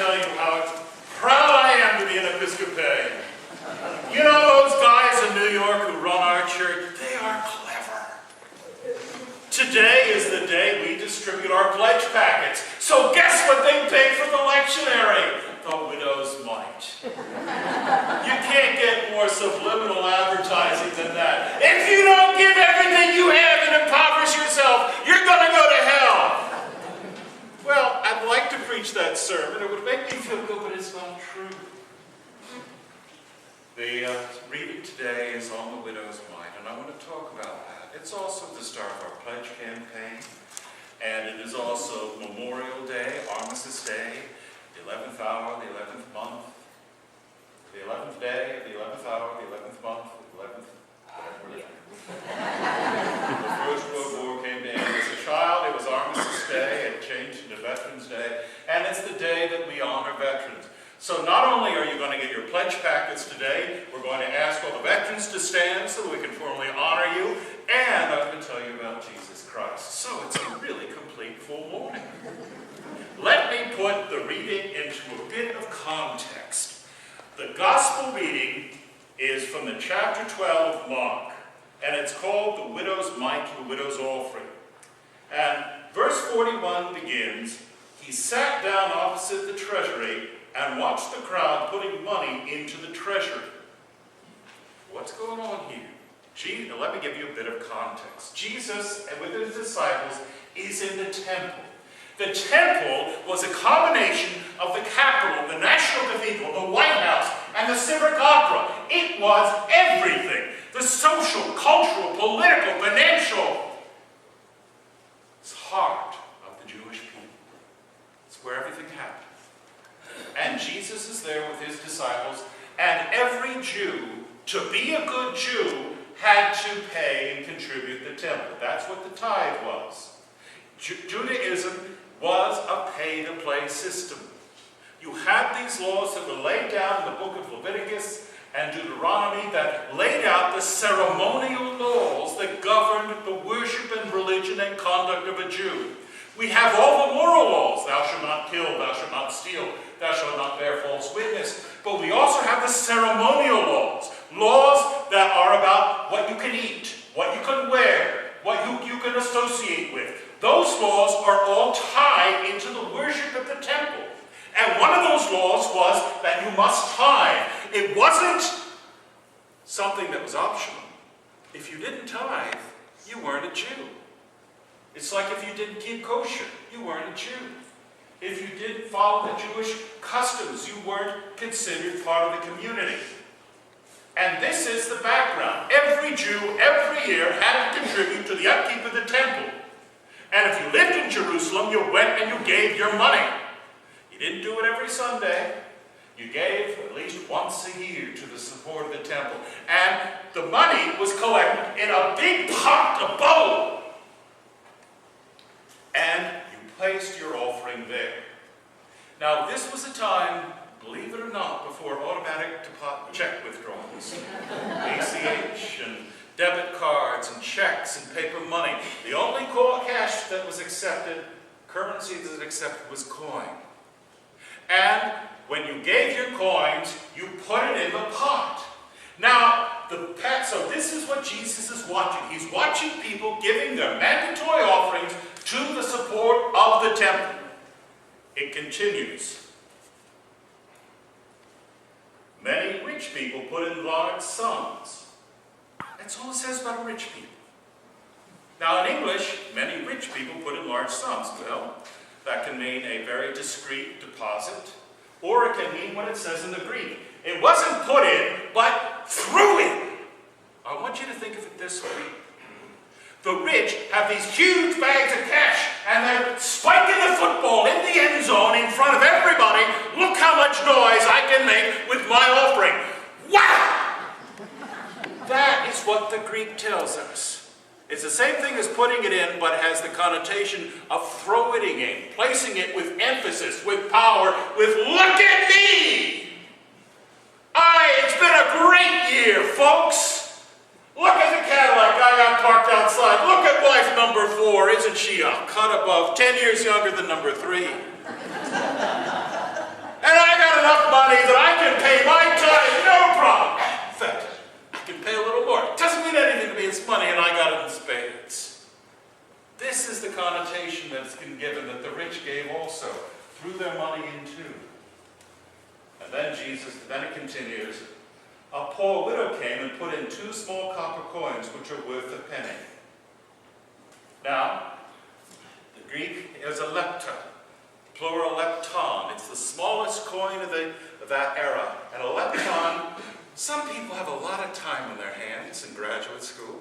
tell you how proud I am to be an Episcopalian. You know those guys in New York who run our church? They are clever. Today is the day we distribute our pledge packets. So guess what they paid for the lectionary? The widow's mite. You can't get more subliminal advertising than that. If you don't give everything you have and impoverish yourself, you're going to go to hell. Well, I'd like to preach that sermon. It would make me feel good, but it's not true. The reading today is on the widow's mite, and I want to talk about that. It's also the start of our pledge campaign, and it is also Memorial Day, Armistice Day, the 11th hour, the 11th month, the 11th day, the 11th hour, the 11th month, the 11th, whatever. The First World War came to end. As a child, it was Armistice Day. It changed into Veterans Day, and it's the day that we honor veterans. So not only are you going to get your pledge packets today, we're going to ask all the veterans to stand so that we can formally honor you, and I'm going to tell you about Jesus Christ. So it's a really complete full morning. Let me put the reading into a bit of context. The gospel reading is from the chapter 12 of Mark, and it's called the widow's mite, the widow's offering. And verse 41 begins, he sat down opposite the treasury and watched the crowd putting money into the treasury. What's going on here? Let me give you a bit of context. Jesus, with his disciples, is in the temple. The temple was a combination of the Capitol, the National Cathedral, the White House, and the Civic Opera. It was everything. The social, cultural, political, financial. It's heart of the Jewish people. It's where everything happened. And Jesus is there with his disciples, and every Jew, to be a good Jew, had to pay and contribute the temple. That's what the tithe was. Judaism was a pay-to-play system. You had these laws that were laid down in the book of Leviticus and Deuteronomy that laid out the ceremonial laws that governed the worship and religion and conduct of a Jew. We have all the moral laws. Thou shalt not kill, thou shalt not steal, thou shalt not bear false witness. But we also have the ceremonial laws. Laws that are about what you can eat, what you can wear, what you can associate with. Those laws are all tied into the worship at the temple. And one of those laws was that you must tithe. It wasn't something that was optional. If you didn't tithe, you weren't a Jew. It's like if you didn't keep kosher, you weren't a Jew. If you didn't follow the Jewish customs, you weren't considered part of the community. And this is the background. Every Jew, every year, had to contribute to the upkeep of the temple. And if you lived in Jerusalem, you went and you gave your money. You didn't do it every Sunday. You gave at least once a year to the support of the temple. And the money was collected in a big pot, a bowl. And you placed your offering there. Now, this was a time, believe it or not, before automatic check withdrawals. ACH and debit cards and checks and paper money. The only cash that was accepted, currency that was accepted, was coin. And when you gave your coins, you put it in the pot. Now, so this is what Jesus is watching. He's watching people giving their mandatory offerings to the support of the temple. It continues. Many rich people put in large sums. That's all it says about rich people. Now in English, many rich people put in large sums. Well, that can mean a very discreet deposit, or it can mean what it says in the Greek. It wasn't put in, but threw in. I want you to think of it this way. The rich have these huge bags of cash, and they're spiking the football in the end zone in front of everybody. Look how much noise I can make with my offering. Wow! That is what the Greek tells us. It's the same thing as putting it in, but has the connotation of throwing it in, placing it with emphasis, with power, with look at me! It's been a great year, folks! Look at the Cadillac I got parked outside. Look at wife number 4. Isn't she a cut above? 10 years younger than number 3. enough money that I can pay my tithe, no problem. In fact, I can pay a little more. It doesn't mean anything to me. It's money, and I got it in spades. This is the connotation that's been given, that the rich gave also, threw their money in too. And then it continues, a poor widow came and put in 2 small copper coins, which are worth a penny. Now, the Greek is a lepta, plural lepton. It's the smallest coin of that era. And a lepton, some people have a lot of time on their hands in graduate school.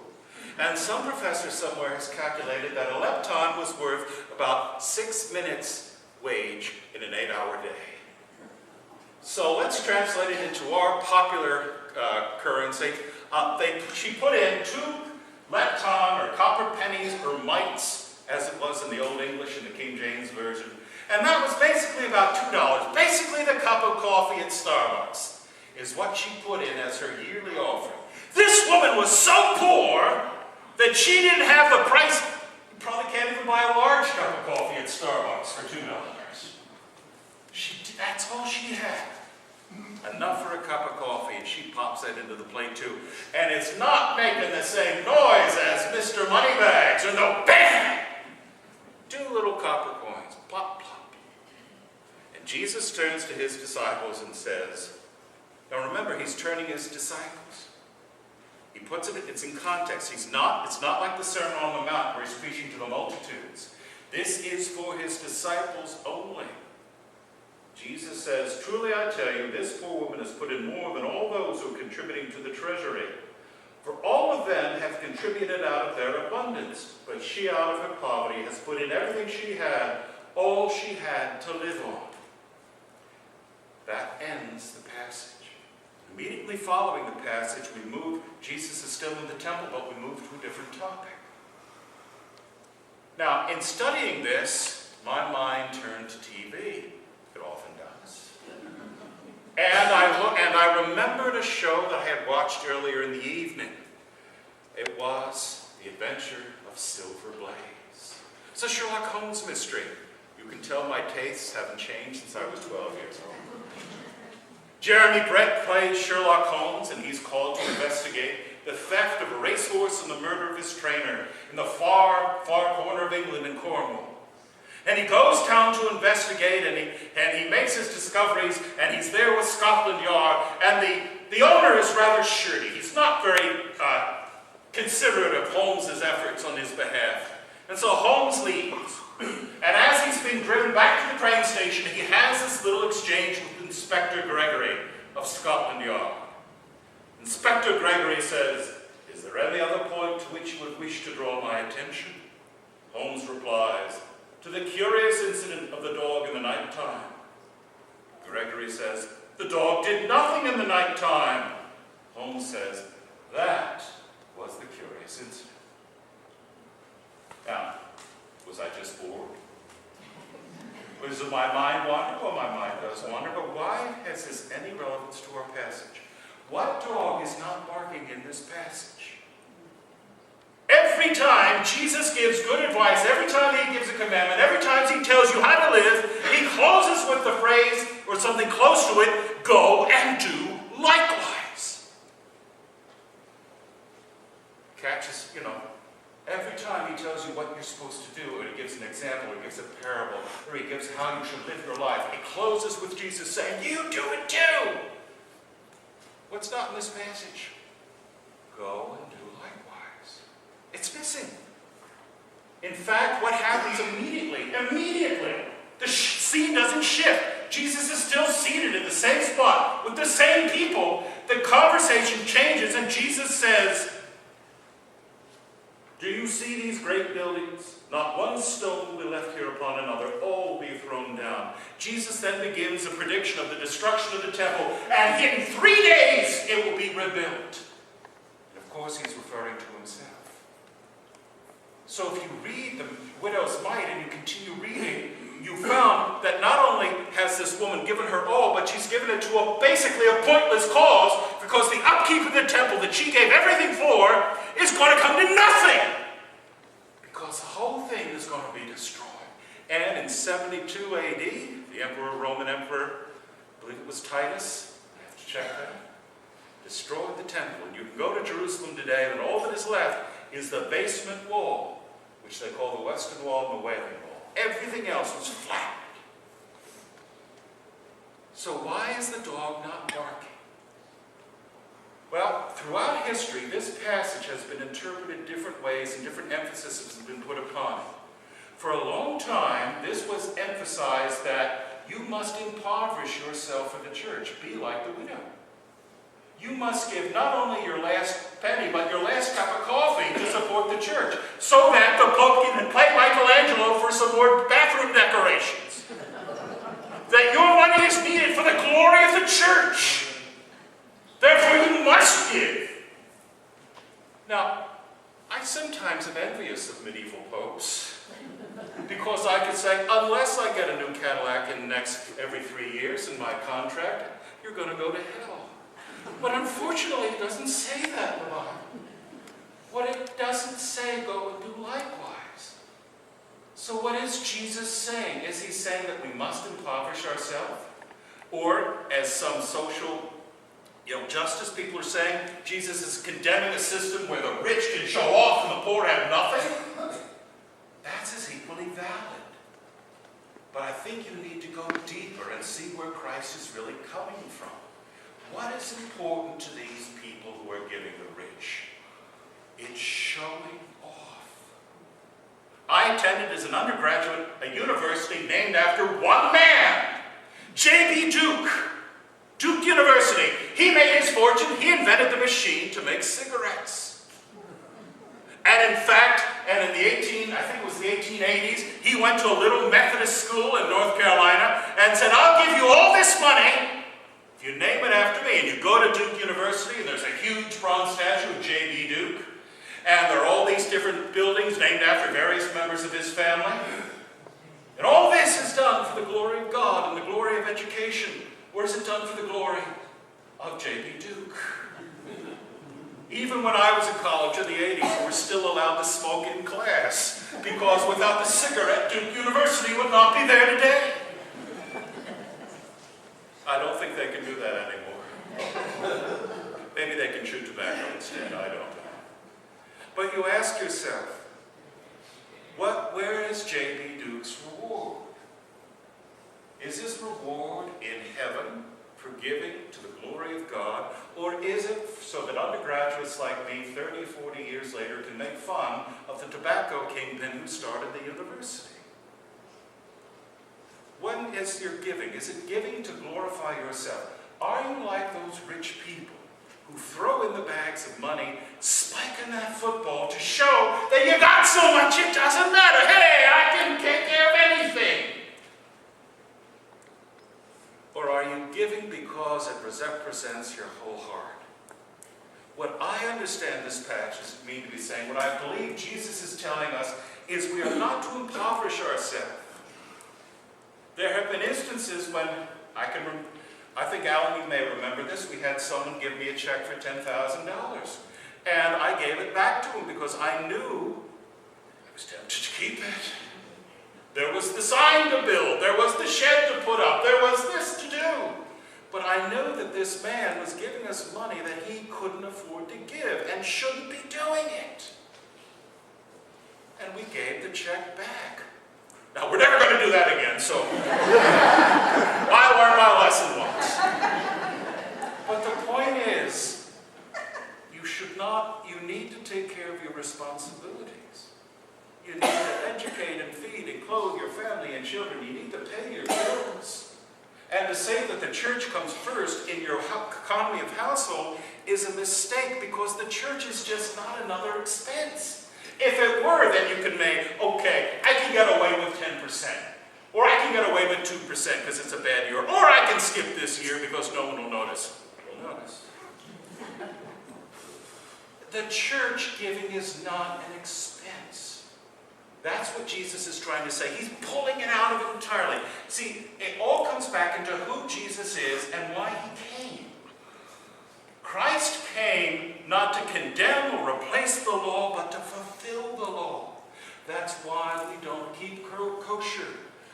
And some professor somewhere has calculated that a lepton was worth about 6 minutes' wage in an 8-hour day. So let's translate it into our popular currency. She put in 2 lepton or copper pennies or mites, as it was in the Old English in the King James Version. And that was basically about $2. Basically the cup of coffee at Starbucks is what she put in as her yearly offering. This woman was so poor that she didn't have the price. You probably can't even buy a large cup of coffee at Starbucks for $2. That's all she had. Enough for a cup of coffee, and she pops that into the plate too. And it's not making the same noise as Mr. Moneybags, or no bang! 2 little copper coins, plop, plop. And Jesus turns to his disciples and says, now remember, he's turning his disciples. He puts it's in context. It's not like the Sermon on the Mount where he's preaching to the multitudes. This is for his disciples only. Jesus says, truly I tell you, this poor woman has put in more than all those who are contributing to the treasury. For all of them have contributed out of their abundance, but she out of her poverty has put in everything she had, all she had to live on. That ends the passage. Immediately following the passage, Jesus is still in the temple, but we move to a different topic. Now, in studying this, my mind turned to TV. It often does. And I remembered a show that I had watched earlier in the evening. It was The Adventure of Silver Blaze. It's a Sherlock Holmes mystery. You can tell my tastes haven't changed since I was 12 years old. Jeremy Brett plays Sherlock Holmes, and he's called to investigate the theft of a racehorse and the murder of his trainer in the far, far corner of England in Cornwall. And he goes down to investigate, and he makes his discoveries, and he's there with Scotland Yard, and the owner is rather shirty. He's not very considerate of Holmes's efforts on his behalf. And so Holmes leaves. And as he's being driven back to the train station, he has this little exchange with Inspector Gregory of Scotland Yard. Inspector Gregory says, is there any other point to which you would wish to draw my attention? Holmes replies, to the curious incident of the dog in the night time. Gregory says, the dog did nothing in the night time. Holmes says, that was the curious incident. Now, was I just bored? Was my mind wander? Well, my mind does wander, but why has this any relevance to our passage? What dog is not barking in this passage? Every time Jesus gives good advice, every time he gives a commandment, every time he tells you how to live, he closes with the phrase, or something close to it, go and do likewise. Catches, every time he tells you what you're supposed to do, or he gives an example, or he gives a parable, or he gives how you should live your life, it closes with Jesus saying, you do it too. What's not in this passage? Go and do likewise. It's missing. In fact, what happens immediately, the scene doesn't shift. Jesus is still seated in the same spot with the same people. The conversation changes, and Jesus says, do you see these great buildings? Not one stone will be left here upon another. All will be thrown down. Jesus then begins a prediction of the destruction of the temple, and in 3 days it will be rebuilt. And of course he's referring to himself. So if you read the widow's mite and you continue reading, you found that not only has this woman given her all, but she's given it to basically a pointless cause, because the upkeep of the temple that she gave everything for is going to come to nothing. Because the whole thing is going to be destroyed. And in 72 AD, the Roman Emperor, I believe it was Titus, I have to check that, destroyed the temple. And you can go to Jerusalem today, and all that is left is the basement wall, which they call the Western Wall and the Wailing Wall. Everything else was flattened. So why is the dog not barking? Well, throughout history, this passage has been interpreted different ways and different emphasis has been put upon it. For a long time, this was emphasized that you must impoverish yourself for the church. Be like the widow. You must give not only your last penny, but your last cup of coffee to support the church, so that the Pope can play Michelangelo for some more bathroom decorations. That your money is needed for the glory of the church. Therefore, you must give. Now, I sometimes am envious of medieval popes, because I could say, unless I get a new Cadillac every 3 years in my contract, you're going to go to hell. But unfortunately, it doesn't say that in the Bible. What it doesn't say, go and do likewise. So what is Jesus saying? Is he saying that we must impoverish ourselves? Or, as some social justice people are saying, Jesus is condemning a system where the rich can show off and the poor have nothing? That's as equally valid. But I think you need to go deeper and see where Christ is really coming from. What is important to these people who are giving the rich? It's showing off. I attended as an undergraduate a university named after one man, J.B. Duke. Duke University. He made his fortune. He invented the machine to make cigarettes. And in fact, and in the I think it was the 1880s, he went to a little Methodist school in North Carolina and said, I'll give you all this money if you name it after me. And you go to Duke University, and there's a huge bronze statue of J.B. Duke. And there are all these different buildings named after various members of his family. And all this is done for the glory of God and the glory of education. Or is it done for the glory of J.B. Duke? Even when I was in college in the 80s, we were still allowed to smoke in class, because without the cigarette, Duke University would not be there today. I don't think they can do that anymore. Maybe they can chew tobacco instead, I don't know. But you ask yourself, where is J.B. Duke's reward? Is his reward in heaven for giving to the glory of God? Or is it so that undergraduates like me 30 or 40 years later can make fun of the tobacco kingpin who started the university? When is your giving? Is it giving to glorify yourself? Are you like those rich people who throw in the bags of money, spiking that football to show that you got so much it doesn't matter? Hey, I can take care of anything. Or are you giving because it represents your whole heart? What I understand this passage to mean to be saying, what I believe Jesus is telling us, is we are not to impoverish ourselves. There have been instances when, I think Alan, you may remember this, we had someone give me a check for $10,000. And I gave it back to him because I knew I was tempted to keep it. There was the sign to build, there was the shed to put up, there was this to do. But I knew that this man was giving us money that he couldn't afford to give and shouldn't be doing it. And we gave the check back. Now, we're never going to do that again, so I learned my lesson once. But the point is, you need to take care of your responsibilities. You need to educate and feed and clothe your family and children. You need to pay your bills. And to say that the church comes first in your economy of household is a mistake, because the church is just not another expense. If it were, then you could make, okay, I can get away with 10%. Or I can get away with 2% because it's a bad year. Or I can skip this year because no one will notice. Will notice. The church giving is not an expense. That's what Jesus is trying to say. He's pulling it out of it entirely. See, it all comes back into who Jesus is and why he came. Christ came not to condemn or replace the law, but to fulfill the law. That's why we don't keep kosher.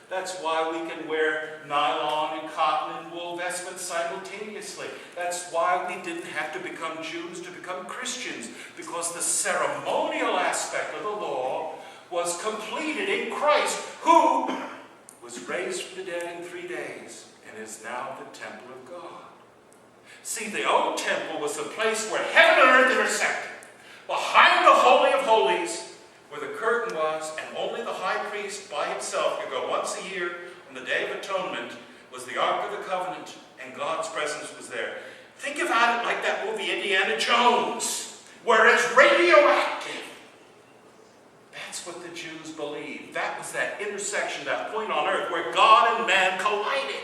That's why we can wear nylon and cotton and wool vestments simultaneously. That's why we didn't have to become Jews to become Christians, because the ceremonial aspect of the law was completed in Christ, who was raised from the dead in 3 days and is now the temple of God. See, the old temple was the place where heaven and earth intersected. Behind the Holy of Holies, where the curtain was, and only the high priest by himself could go once a year on the Day of Atonement, was the Ark of the Covenant, and God's presence was there. Think about it like that movie Indiana Jones, where it's radioactive. That's what the Jews believed. That was that intersection, that point on earth where God and man collided.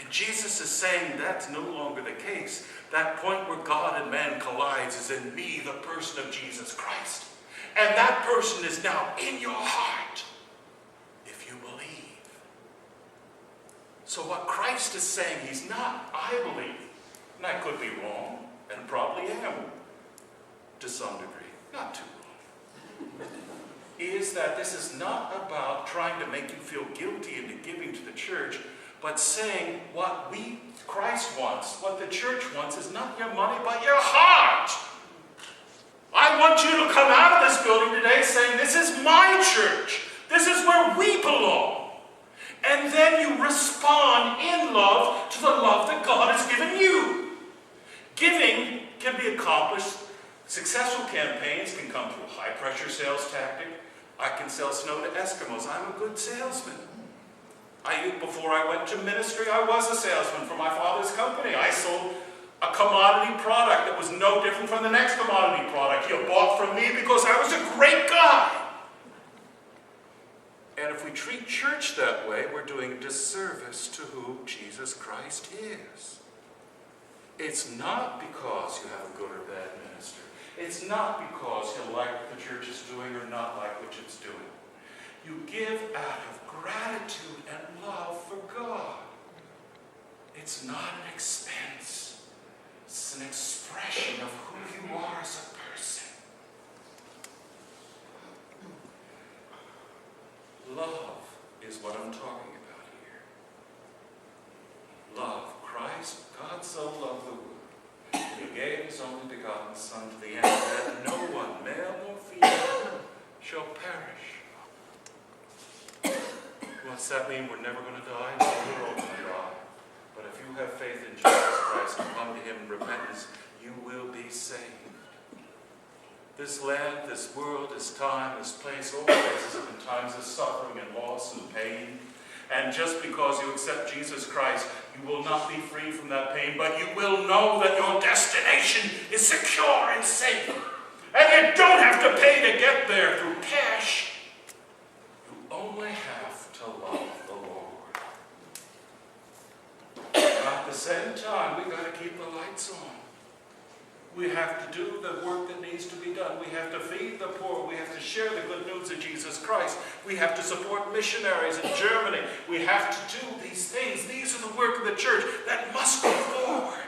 And Jesus is saying that's no longer the case. That point where God and man collides is in me, the person of Jesus Christ. And that person is now in your heart, if you believe. So what Christ is saying, he's not, I believe, and I could be wrong, and probably am, to some degree, not too wrong, is that this is not about trying to make you feel guilty into giving to the church, but saying what Christ wants, what the church wants, is not your money, but your heart. I want you to come out of this building today saying, this is my church. This is where we belong. And then you respond in love to the love that God has given you. Giving can be accomplished. Successful campaigns can come through a high-pressure sales tactic. I can sell snow to Eskimos. I'm a good salesman. Before I went to ministry, I was a salesman for my father's company. I sold a commodity product that was no different from the next commodity product. He bought from me because I was a great guy. And if we treat church that way, we're doing a disservice to who Jesus Christ is. It's not because you have a good or bad minister. It's not because you like what the church is doing or not like what it's doing. You give out of gratitude and love for God. It's not an expense. It's an expression of who you are as a person. Love is what I'm talking about here. Love. Christ, God so loved the world, that he gave his only begotten Son to the end, that no one, male nor female, shall perish. What's that mean? We're never going to die? No, we're all going to die. But if you have faith in Jesus Christ and come to him in repentance, you will be saved. This land, this world, this time, this place, all places have been times of suffering and loss and pain. And just because you accept Jesus Christ, you will not be free from that pain, but you will know that your destination is secure and safe. And you don't have to pay to get there through cash. You only have to love the Lord. And at the same time, we've got to keep the lights on. We have to do the work that needs to be done. We have to feed the poor. We have to share the good news of Jesus Christ. We have to support missionaries in Germany. We have to do these things. These are the work of the church that must go forward.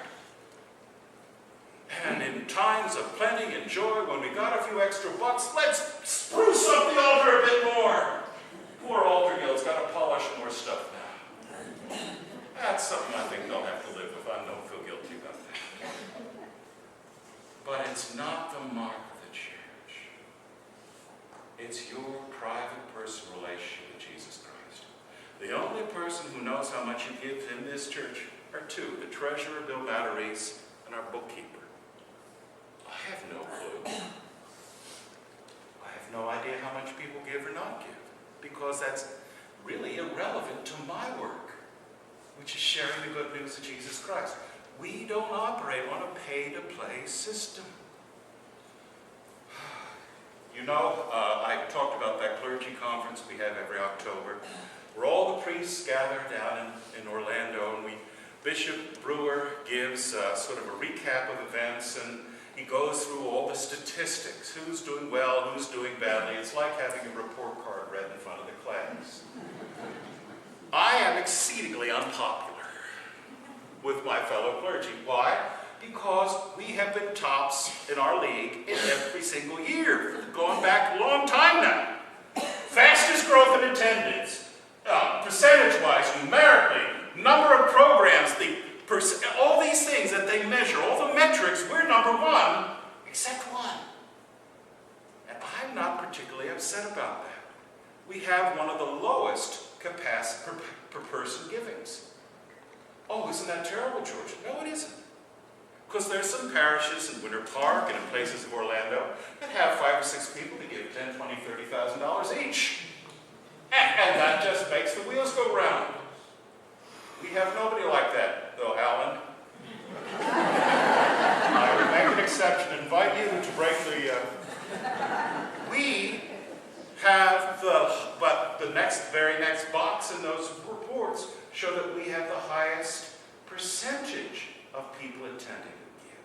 And in times of plenty and joy, when we got a few extra bucks, let's spruce up the altar a bit more. Poor altar guild's got to polish more stuff now. That's something I think they'll have to live with. I don't feel guilty about that. But it's not the mark of the church. It's your private personal relationship with Jesus Christ. The only person who knows how much you give in this church are two, the treasurer, Bill Batteries, and our bookkeeper. I have no clue. I have no idea how much people give or not give, because that's really irrelevant to my work, which is sharing the good news of Jesus Christ. We don't operate on a pay-to-play system. You know, I talked about that clergy conference we have every October, where all the priests gather down in Orlando, and Bishop Brewer gives sort of a recap of events, and he goes through all the statistics, who's doing well, who's doing badly. It's like having a report card read in front of the class. I am exceedingly unpopular with my fellow clergy. Why? Because we have been tops in our league in every single year, going back a long time now. Fastest growth in attendance, percentage-wise, numerically, number of programs, all these things that they measure, all the metrics, we're number one, except one. And I'm not particularly upset about that. We have one of the lowest capacity per person givings. Oh, isn't that terrible, George? No, it isn't. Because there's some parishes in Winter Park and in places of Orlando that have 5 or 6 people to give $10,000, $20,000, $30,000 each. And that just makes the wheels go round. We have nobody like that, though, Alan. I would make an exception and invite you to break the... We have but the very next box in those reports show that we have the highest percentage of people attending to give.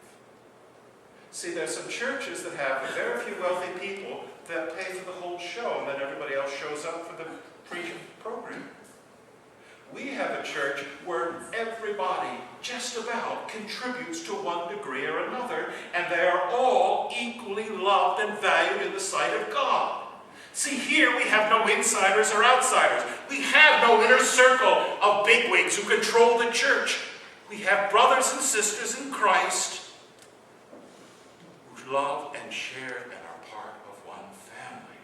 See, there's some churches that have very few wealthy people that pay for the whole show, and then everybody else shows up for the program. We have a church where everybody just about contributes to one degree or another, and they are all equally loved and valued in the sight of God. See, here we have no insiders or outsiders. We have no inner circle of bigwigs who control the church. We have brothers and sisters in Christ who love and share and are part of one family.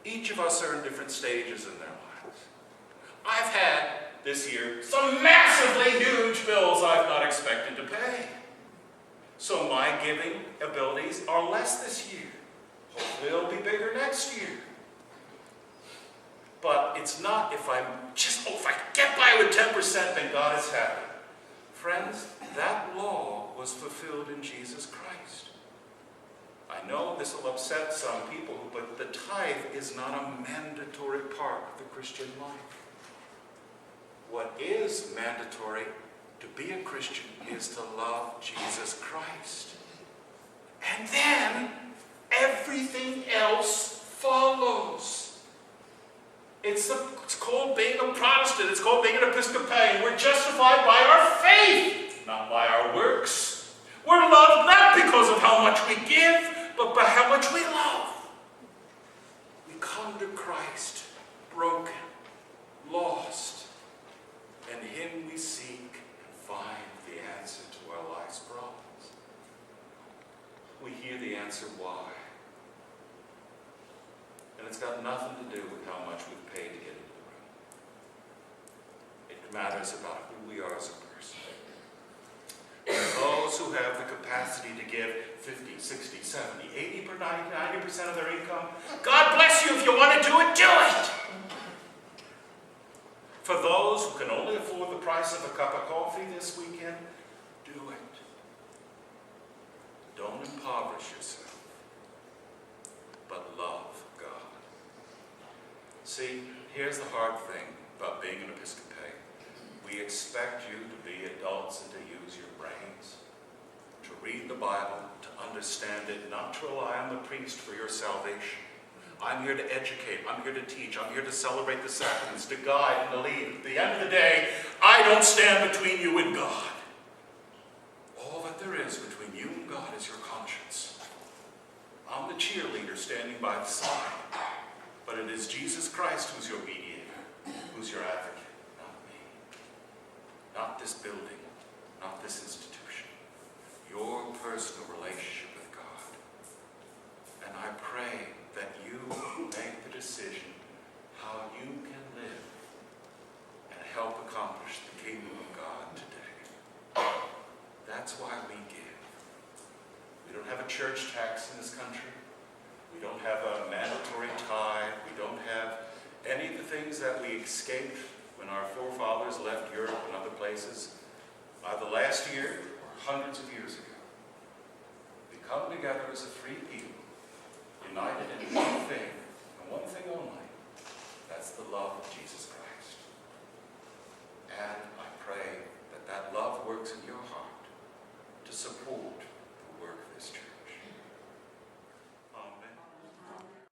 Each of us are in different stages in their lives. I've had, this year, some massively huge bills I've not expected to pay. So my giving abilities are less this year. Hopefully it'll be bigger next year. But it's not if I get by with 10%, then God is happy. Friends, that law was fulfilled in Jesus Christ. I know this will upset some people, but the tithe is not a mandatory part of the Christian life. What is mandatory to be a Christian is to love Jesus Christ. And then everything else follows. It's called being a Protestant. It's called being an Episcopalian. We're justified by our faith, not by our works. We're loved not because of how much we give, but by how much we love. We come to Christ broken, lost, and Him we seek and find the answer to our life's problems. We hear the answer why. And it's got nothing to do with how much we've paid to get into the room. It matters about who we are as a person. And those who have the capacity to give 50, 60, 70, 80, 90% of their income, God bless you. If you want to do it, do it. For those who can only afford the price of a cup of coffee this weekend, do it. Don't impoverish yourself, but love God. See, here's the hard thing about being an Episcopalian. We expect you to be adults and to use your brains, to read the Bible, to understand it, not to rely on the priest for your salvation. I'm here to educate, I'm here to teach, I'm here to celebrate the sacraments, to guide and to lead. At the end of the day, I don't stand between you and God. All that there is between you and God is your conscience. I'm the cheerleader standing by the side, but it is Jesus Christ who's your mediator, who's your advocate, not me. Not this building, not this institution. Your personal relationship with God. And I pray that you make the decision how you can live and help accomplish the kingdom of God today. That's why we give. We don't have a church tax in this country. We don't have a mandatory tithe. We don't have any of the things that we escaped when our forefathers left Europe and other places, either last year or hundreds of years ago. We come together as a free people, united in one thing, and one thing only. That's the love of Jesus Christ.